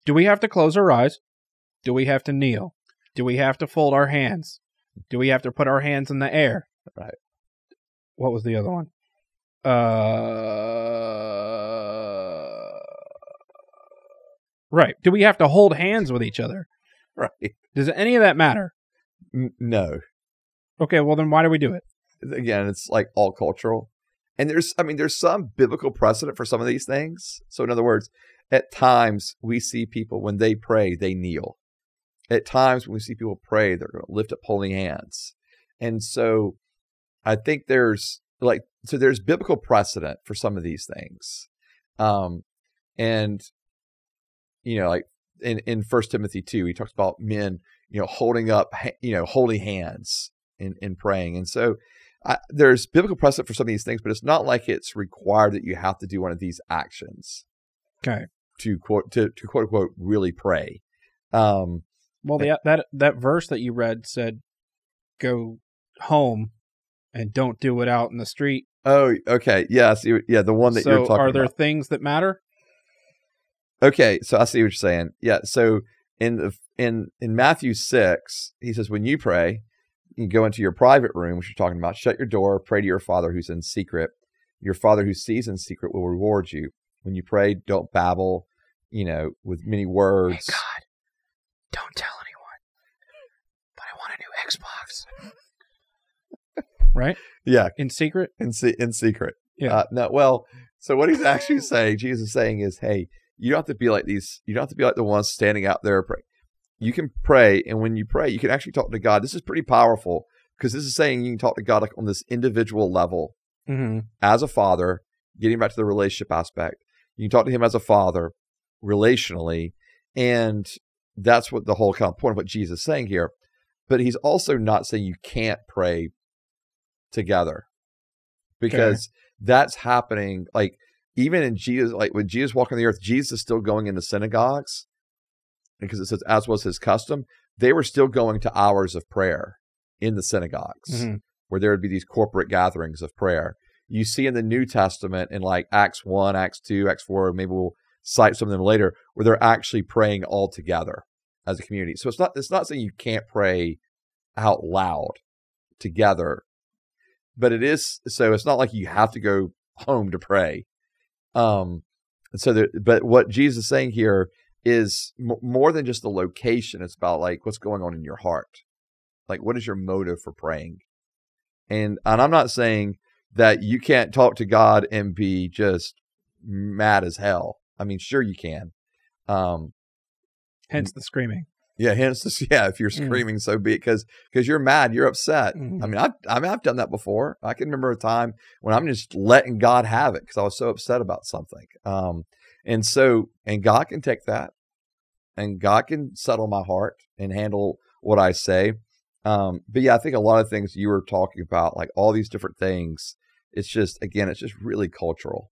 Do we have to close our eyes? Do we have to kneel? Do we have to fold our hands? Do we have to put our hands in the air? Right. What was the other one? Right. Do we have to hold hands with each other? Right. Does any of that matter? No. Okay, well then why do we do it? Again, it's like all cultural. And there's some biblical precedent for some of these things. So in other words, at times we see people, when they pray, they kneel. At times when we see people pray, they're going to lift up holy hands. And so I think there's biblical precedent for some of these things. And, like in 1 Timothy 2, he talks about men, holding up, holy hands in praying. And so there's biblical precedent for some of these things, but it's not like it's required that you have to do one of these actions. Okay. To quote unquote really pray. Well, that verse that you read said, "Go home and don't do it out in the street." Oh, okay. Yeah, the one that you're talking about. So are there things that matter? Okay, so I see what you're saying. Yeah, so in Matthew 6, he says, when you pray, you go into your private room, which you're talking about, shut your door, pray to your Father who's in secret. Your Father who sees in secret will reward you. When you pray, don't babble, with many words. Hey, God, don't tell anyone, but I want a new Xbox. Right? Yeah. In secret? In secret. Yeah. So what he's actually saying, Jesus is saying is, hey, you don't have to be like these. You don't have to be like the ones standing out there praying. You can pray, and when you pray, you can actually talk to God. This is pretty powerful because this is saying you can talk to God like on this individual level as a father, getting back to the relationship aspect. You can talk to him as a father relationally, and that's what the whole kind of point of what Jesus is saying here. But he's also not saying you can't pray together, because that's happening. Like even in Jesus, like when Jesus walked on the earth, Jesus is still going into synagogues, because it says, as was his custom, they were still going to hours of prayer in the synagogues, where there would be these corporate gatherings of prayer. You see in the New Testament in like Acts 1, Acts 2, Acts 4, maybe we'll cite some of them later, where they're actually praying all together as a community. So it's not saying you can't pray out loud together, but it is, so it's not like you have to go home to pray. But what Jesus is saying here is more than just the location. It's about like what's going on in your heart. Like, what is your motive for praying? And I'm not saying that you can't talk to God and be just mad as hell. I mean, sure you can. Hence the screaming. Yeah, if you're screaming, so be it, because you're mad, you're upset. I mean, I've done that before. I can remember a time when I'm just letting God have it because I was so upset about something. And God can take that, and God can settle my heart and handle what I say. But yeah, I think a lot of things you were talking about, like all these different things, it's just really cultural.